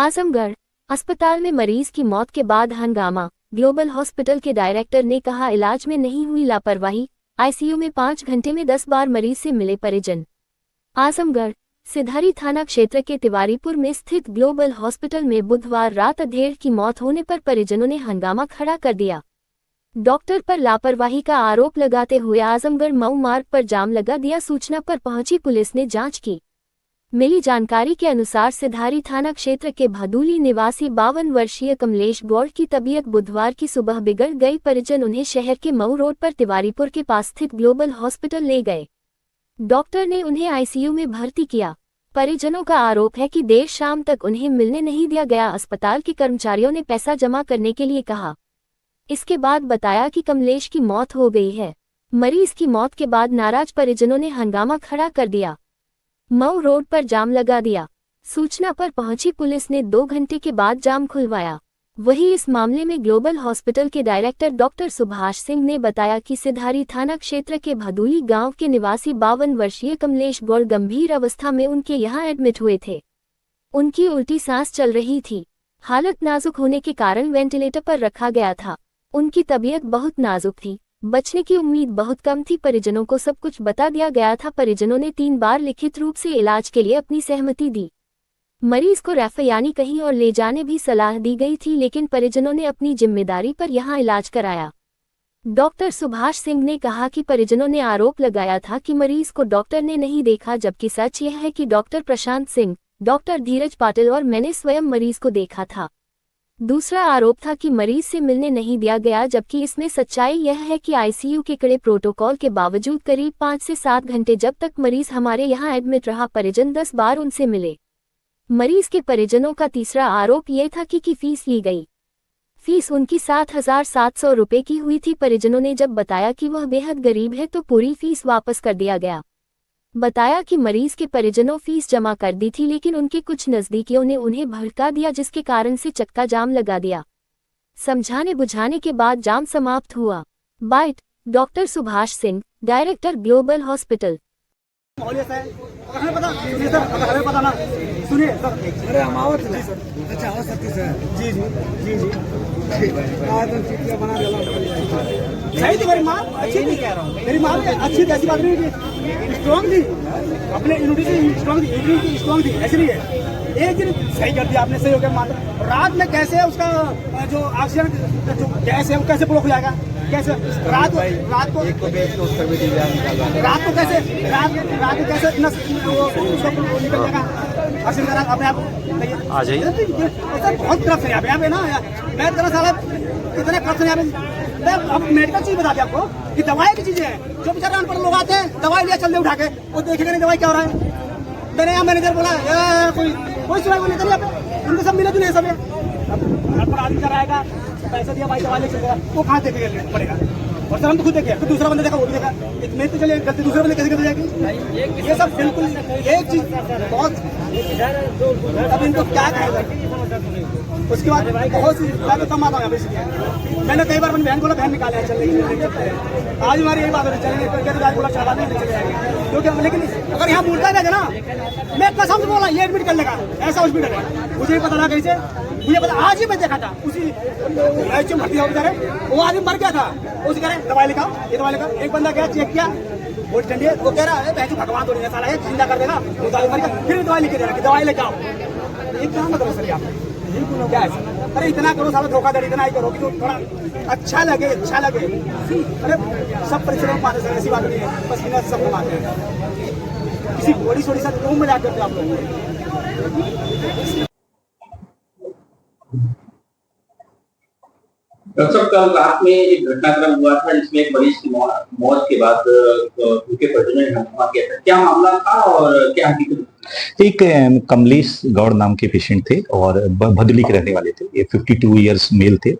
आजमगढ़ अस्पताल में मरीज की मौत के बाद हंगामा। ग्लोबल हॉस्पिटल के डायरेक्टर ने कहा, इलाज में नहीं हुई लापरवाही, आईसीयू में 5 घंटे में 10 बार मरीज से मिले परिजन। आजमगढ़ सिधारी थाना क्षेत्र के तिवारीपुर में स्थित ग्लोबल हॉस्पिटल में बुधवार रात अधेड़ की मौत होने पर परिजनों ने हंगामा खड़ा कर दिया। डॉक्टर पर लापरवाही का आरोप लगाते हुए आजमगढ़ मऊ मार्ग पर जाम लगा दिया। सूचना पर पहुंची पुलिस ने जांच की। मिली जानकारी के अनुसार सिधारी थाना क्षेत्र के भदूली निवासी 52 वर्षीय कमलेश गौड़ की तबीयत बुधवार की सुबह बिगड़ गई। परिजन उन्हें शहर के मऊ रोड पर तिवारीपुर के पास स्थित ग्लोबल हॉस्पिटल ले गए। डॉक्टर ने उन्हें आईसीयू में भर्ती किया। परिजनों का आरोप है कि देर शाम तक उन्हें मिलने नहीं दिया गया। अस्पताल के कर्मचारियों ने पैसा जमा करने के लिए कहा। इसके बाद बताया कि कमलेश की मौत हो गई है। मरीज की मौत के बाद नाराज परिजनों ने हंगामा खड़ा कर दिया। मऊ रोड पर जाम लगा दिया। सूचना पर पहुंची पुलिस ने 2 घंटे के बाद जाम खुलवाया। वहीं इस मामले में ग्लोबल हॉस्पिटल के डायरेक्टर डॉक्टर सुभाष सिंह ने बताया कि सिधारी थाना क्षेत्र के भदूली गांव के निवासी 52 वर्षीय कमलेश गौड़ गंभीर अवस्था में उनके यहां एडमिट हुए थे। उनकी उल्टी सांस चल रही थी। हालत नाजुक होने के कारण वेंटिलेटर पर रखा गया था। उनकी तबीयत बहुत नाजुक थी, बचने की उम्मीद बहुत कम थी। परिजनों को सब कुछ बता दिया गया था। परिजनों ने 3 बार लिखित रूप से इलाज के लिए अपनी सहमति दी। मरीज को रेफर यानी कहीं और ले जाने भी सलाह दी गई थी, लेकिन परिजनों ने अपनी जिम्मेदारी पर यहां इलाज कराया। डॉक्टर सुभाष सिंह ने कहा कि परिजनों ने आरोप लगाया था कि मरीज को डॉक्टर ने नहीं देखा, जबकि सच यह है कि डॉक्टर प्रशांत सिंह, डॉक्टर धीरज पाटिल और मैंने स्वयं मरीज को देखा था। दूसरा आरोप था कि मरीज से मिलने नहीं दिया गया, जबकि इसमें सच्चाई यह है कि आईसीयू के कड़े प्रोटोकॉल के बावजूद करीब 5 से 7 घंटे जब तक मरीज हमारे यहां एडमिट रहा, परिजन 10 बार उनसे मिले। मरीज के परिजनों का तीसरा आरोप यह था कि फीस ली गई। फीस उनकी 7,700 रुपये की हुई थी। परिजनों ने जब बताया कि वह बेहद गरीब है तो पूरी फीस वापस कर दिया गया। बताया कि मरीज के परिजनों फीस जमा कर दी थी, लेकिन उनके कुछ नजदीकियों ने उन्हें भड़का दिया, जिसके कारण से चक्का जाम लगा दिया। समझाने बुझाने के बाद जाम समाप्त हुआ। Byte doctor Subhash Singh, director global hospital. हमें पता ना, सुनिए सर। अरे हम आओ जी सर। अच्छा हो सकती सर। जी जी जी जी बना सही थी मेरी माँ, अच्छी नहीं कह रहा हूँ। मेरी माँ अच्छी थी, ऐसी बात नहीं थी, स्ट्रॉन्ग थी, अपने इम्यूनिटी से स्ट्रॉन्ग थी, इम्यूनिटी स्ट्रॉन्ग थी। ऐसे नहीं है, एक दिन सही कर दिया आपने, सही हो गया। मान रात में कैसे उसका जो ऑक्सीजन जो गैस है वो कैसे ब्लॉक हो जाएगा? कैसे रात को कैसे रात को कैसे इतना निकल जाएगा ऑक्सीजन का अपने आप? आ जाइए। बहुत करप्शन है यहाँ पे ना। मैं तरह साला कितने करप्शन यहाँ पे। मैं अब मेडिकल चीज बता दिया आपको कि दवाई की चीजें हैं। जो बेचारे अनपढ़ लोग आते हैं, दवाई लिया चल दे उठा के, वो देखेगा नहीं दवाई क्या हो रहा है। मैंने यहाँ मैनेजर बोला कोई सुनाई नहीं करी, उनको सब मिले जुले सब है। अनपढ़ आदमी का रहेगा, पैसा दिया भाई दवाई ले चलेगा, वो कहाँ देखेगा पड़ेगा। और सर हम तो खुद देखे, फिर दूसरा बंदा देखा वो भी देखा, इतने तो चलिए गलती दूसरे बंदे कैसे कर जाएगी? ये सब बिल्कुल एक चीज बहुत, अब इनको क्या कहेगा। उसके बाद बहुत सी कम आता है। मैंने कई बार अपनी बहन बोला, बहन निकाले चलेंगे। आज हमारी यही बात हो रही चलेंगे, बोला चला नहीं चले जाएंगे क्योंकि, लेकिन अगर यहाँ बोलता है ना, मैं कसम से बोला ये एडमिट कर लेगा, ऐसा हॉस्पिटल है। मुझे पता था कैसे, मुझे पता आज ही मैं देखा था। उसी भर्ती हो बेचारे, वो आदमी मर गया था। उसे कह रहे दवाई लिखाओ, ये दवाई लिखाओ। एक बंदा गया, चेक किया, वो ठंडी है, वो कह रहा है भगवान थोड़ी साला है, जिंदा कर देगा, वो दवाई मर गया। फिर दवाई लिख के दे रहा कि दवाई लेके आओ। ये क्या मतलब सर? आप क्या है? अरे इतना करो साला, धोखाधड़ी इतना ही करो कि थोड़ा अच्छा लगे, अच्छा लगे। अरे सब परिश्रम मानते सर, ऐसी बात नहीं है, बस बिना सब मानते हैं। किसी बड़ी छोटी सा रूम में जाकर आप लोग दर्शक, कल रात में एक घटनाक्रम हुआ था जिसमें एक मरीज की मौत के बाद उनके परिजनों ने हंगामा किया था। क्या मामला था और क्या हकीकत? एक कमलेश गौड़ नाम के पेशेंट थे और भदोली के रहने वाले थे। ये 52 इयर्स मेल थे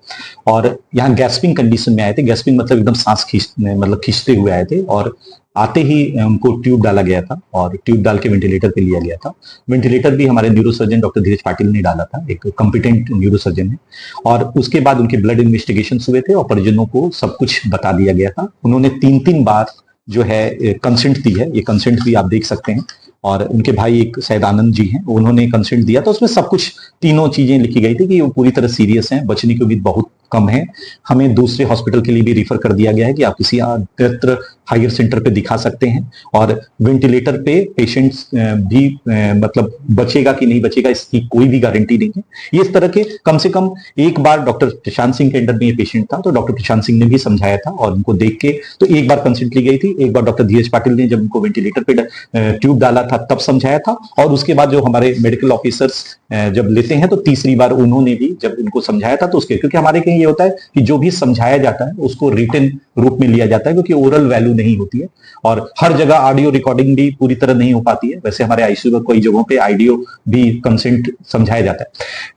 और यहाँ गैस्पिंग कंडीशन में आए थे। गैस्पिंग मतलब एकदम सांस खींचते हुए आए थे और आते ही उनको ट्यूब डाला गया था और ट्यूब डाल के वेंटिलेटर पे लिया गया था। वेंटिलेटर भी हमारे न्यूरोसर्जन डॉक्टर धीरज पाटिल ने डाला था, एक कॉम्पिटेंट न्यूरोसर्जन है। और उसके बाद उनके ब्लड इन्वेस्टिगेशन हुए थे और परिजनों को सब कुछ बता दिया गया था। उन्होंने 3 बार जो है कंसेंट दी है, ये कंसेंट भी आप देख सकते हैं। और उनके भाई एक शायद आनंद जी हैं, उन्होंने कंसेंट दिया। तो उसमें सब कुछ तीनों चीजें लिखी गई थी कि वो पूरी तरह सीरियस हैं, बचने की उम्मीद बहुत कम है, हमें दूसरे हॉस्पिटल के लिए भी रिफर कर दिया गया है कि आप किसी अन्यत्र हायर सेंटर पे दिखा सकते हैं, और वेंटिलेटर पे पेशेंट्स भी मतलब बचेगा कि नहीं बचेगा इसकी कोई भी गारंटी नहीं है। ये इस तरह के कम से कम एक बार डॉक्टर प्रशांत सिंह के अंडर में ये पेशेंट था, तो डॉक्टर प्रशांत सिंह ने भी समझाया था और उनको देख के तो एक बार कंसेंट ली गई थी, एक बार डॉक्टर धीरज पाटिल ने जब उनको वेंटिलेटर पे ट्यूब डाला था तब समझाया था, और उसके बाद जो हमारे मेडिकल ऑफिसर्स जब लेते हैं तो तीसरी बार उन्होंने भी जब उनको समझाया था, तो उसके क्योंकि हमारे कहीं ये होता है कि जो भी समझाया जाता है उसको रिटन रूप में लिया जाता है, क्योंकि ओरल वैल्यू नहीं होती है और हर जगह ऑडियो रिकॉर्डिंग भी पूरी तरह नहीं हो पाती है। वैसे हमारे आईसीयू में कई जगहों पे ऑडियो भी कंसेंट समझाया जाता है।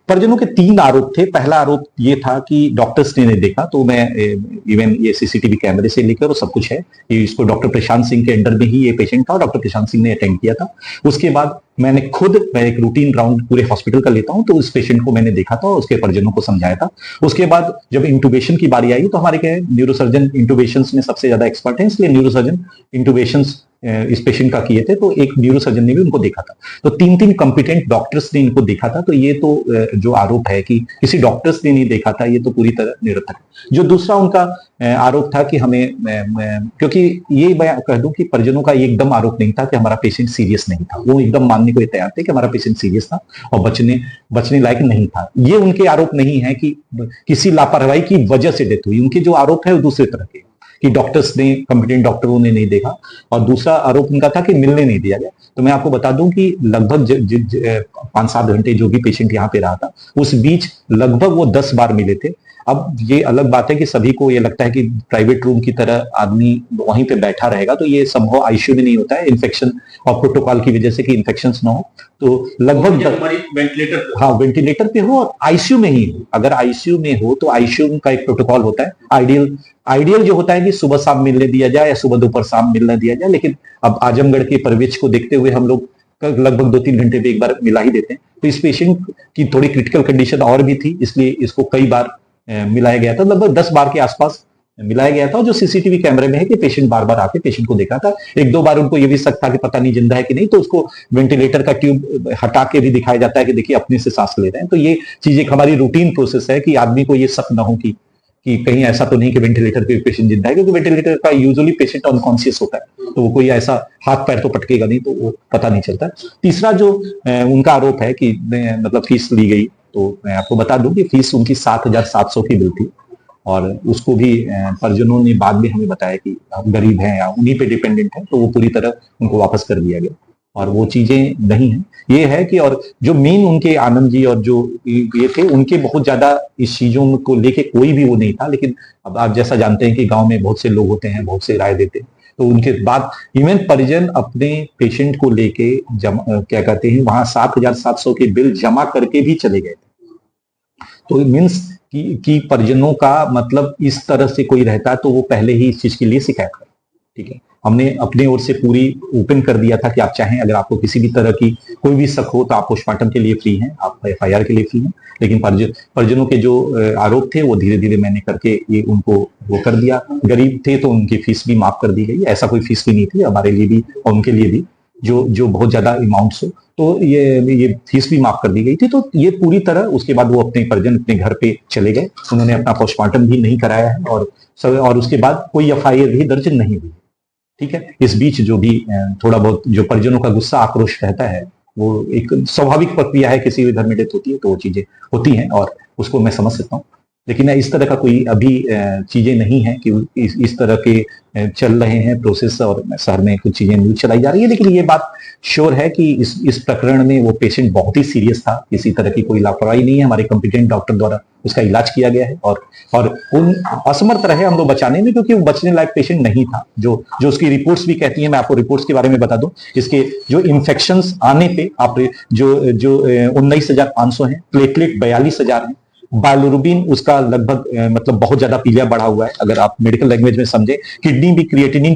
परिजनों के 3 आरोप थे। पहला आरोप ये था कि डॉक्टर्स ने नहीं देखा, तो मैं इवन ये सीसीटीवी कैमरे से लेकर सब कुछ है, इसको डॉक्टर प्रशांत सिंह के अंडर में ही ये पेशेंट था और डॉक्टर प्रशांत सिंह ने अटेंड किया था। उसके बाद मैं एक रूटीन राउंड पूरे हॉस्पिटल का लेता हूं, तो उस पेशेंट को मैंने देखा था और उसके परिजनों को समझाया था। उसके बाद जब इंटुबेशन की बारी आई तो हमारे क्या न्यूरोसर्जन इंटुबेशंस में सबसे ज्यादा एक्सपर्ट हैं, इसलिए न्यूरोसर्जन इंटुबेशंस इस पेशेंट का किए थे, तो एक न्यूरोसर्जन ने भी उनको देखा था। तो 3 कॉम्पिटेंट डॉक्टर्स ने इनको देखा था। तो ये तो जो आरोप है कि किसी डॉक्टर्स ने नहीं देखा था, ये तो पूरी तरह निरर्थक है। जो दूसरा उनका आरोप था कि हमें क्योंकि ये मैं कह दूं कि परिजनों का एकदम आरोप नहीं था कि हमारा पेशेंट सीरियस नहीं था, वो एकदम मानने को तैयार थे कि हमारा पेशेंट सीरियस था और बचने लायक नहीं था। ये उनके आरोप नहीं है कि किसी लापरवाही की वजह से डेथ हुई। उनके जो आरोप है वो दूसरे तरह के कि डॉक्टर्स ने, कॉम्पिटेंट डॉक्टरों ने नहीं देखा, और दूसरा आरोप उनका था कि मिलने नहीं दिया गया। तो मैं आपको बता दूं कि लगभग 5-7 घंटे जो भी पेशेंट यहाँ पे रहा था, उस बीच लगभग वो 10 बार मिले थे। अब ये अलग बात है कि सभी को ये लगता है कि प्राइवेट रूम की तरह आदमी वहीं पे बैठा रहेगा, तो ये संभव आईसीयू में नहीं होता है, इन्फेक्शन और प्रोटोकॉल की वजह से कि इन्फेक्शंस ना हो। तो लगभग वेंटिलेटर पे हो और आईसीयू में ही हो। अगर आईसीयू में हो तो आईसीयू का एक प्रोटोकॉल होता है। आइडियल जो होता है कि सुबह शाम मिलने दिया जाए या सुबह दोपहर शाम मिलने दिया जाए, लेकिन अब आजमगढ़ के परिवेश को देखते हुए हम लोग लगभग 2-3 घंटे पे एक बार मिला ही देते हैं। तो इस पेशेंट की थोड़ी क्रिटिकल कंडीशन और भी थी, इसलिए इसको कई बार मिलाया गया था। लगभग 10 बार के आसपास मिलाया गया था। जो सीसीटीवी कैमरे में है कि पेशेंट बार बार आके पेशेंट को देखा था। 1-2 बार उनको ये भी शक था कि पता नहीं जिंदा है कि नहीं, तो उसको वेंटिलेटर का ट्यूब हटा के भी दिखाया जाता है कि देखिए अपने से सांस ले रहे हैं। तो ये चीज एक हमारी रूटीन प्रोसेस है कि आदमी को ये शक ना हो कि कहीं ऐसा तो नहीं कि वेंटिलेटर पे पेशेंट जिंदा है, क्योंकि वेंटिलेटर का यूजुअली पेशेंट अनकॉन्शियस होता है, तो वो कोई ऐसा हाथ पैर तो पटकेगा नहीं, तो वो पता नहीं चलता। तीसरा जो उनका आरोप है कि मतलब फीस ली गई, तो मैं आपको बता दूं कि फीस उनकी 7,700 की बिल थी, और उसको भी परिजनों ने बाद में हमें बताया कि हम गरीब हैं या उन्हीं पे डिपेंडेंट है, तो वो पूरी तरह उनको वापस कर दिया गया, और वो चीजें नहीं है। ये है कि और जो मेन उनके आनंद जी और जो ये थे, उनके बहुत ज्यादा इस चीजों को लेके कोई भी वो नहीं था। लेकिन अब आप जैसा जानते हैं कि गांव में बहुत से लोग होते हैं, बहुत से राय देते हैं, तो उनके बाद इवन परिजन अपने पेशेंट को लेके क्या कहते हैं वहां 7,700 की बिल जमा करके भी चले गए थे। तो मीन्स कि परिजनों का मतलब इस तरह से कोई रहता है तो वो पहले ही इस चीज के लिए शिकायत करे। ठीक है, हमने अपने ओर से पूरी ओपन कर दिया था कि आप चाहें, अगर आपको किसी भी तरह की कोई भी शक हो तो आप पोस्टमार्टम के लिए फ्री हैं, आप एफआईआर के लिए फ्री हैं। लेकिन परिजनों के जो आरोप थे वो धीरे धीरे मैंने करके ये उनको वो कर दिया। गरीब थे तो उनकी फीस भी माफ कर दी गई, ऐसा कोई फीस भी नहीं थी हमारे लिए भी और उनके लिए भी जो बहुत ज्यादा अमाउंट्स हो, तो ये फीस भी माफ कर दी गई थी। तो ये पूरी तरह उसके बाद वो अपने परिजन अपने घर पे चले गए, उन्होंने अपना पोस्टमार्टम भी नहीं कराया है, और उसके बाद कोई एफआईआर भी दर्ज नहीं हुई। ठीक है, इस बीच जो भी थोड़ा बहुत जो परिजनों का गुस्सा आक्रोश रहता है, वो एक स्वाभाविक प्रक्रिया है, किसी भी घर में डेथ होती है तो वो चीजें होती हैं और उसको मैं समझ सकता हूँ। लेकिन इस तरह का कोई अभी चीजें नहीं है कि इस तरह के चल रहे हैं प्रोसेस, और शहर में कुछ चीजें न्यूज चलाई जा रही है। लेकिन ये बात श्योर है कि इस प्रकरण में वो पेशेंट बहुत ही सीरियस था, किसी तरह की कोई लापरवाही नहीं है, हमारे कॉम्पिटेंट डॉक्टर द्वारा उसका इलाज किया गया है, और उन असमर्थ रहे हम लोग बचाने में, क्योंकि वो बचने लायक पेशेंट नहीं था। जो उसकी रिपोर्ट्स भी कहती है, मैं आपको रिपोर्ट्स के बारे में बता दूं, इसके जो इन्फेक्शंस आने पे आप जो 19,500 है, प्लेटलेट 42,000 है, बाइलोरुबिन उसका लगभग मतलब बहुत ज्यादा पीलिया बढ़ा हुआ है, अगर आप मेडिकल लैंग्वेज में समझे। किडनी भी क्रिएटिनिन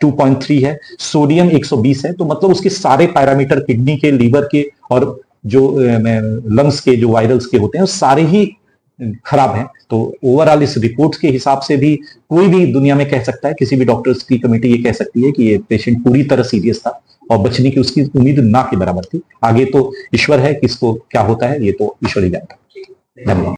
2.3 है, सोडियम 120 है, तो मतलब उसके सारे पैरामीटर किडनी के, लीवर के और जो लंग्स के जो वायरल्स के होते हैं, सारे ही खराब हैं। तो ओवरऑल इस रिपोर्ट्स के हिसाब से भी कोई भी दुनिया में कह सकता है, किसी भी डॉक्टर्स की कमेटी ये कह सकती है कि ये पेशेंट पूरी तरह सीरियस था और बचने की उसकी उम्मीद ना के बराबर थी। आगे तो ईश्वर है कि इसको क्या होता है, ये तो ईश्वर ही जानता है। धन्यवाद।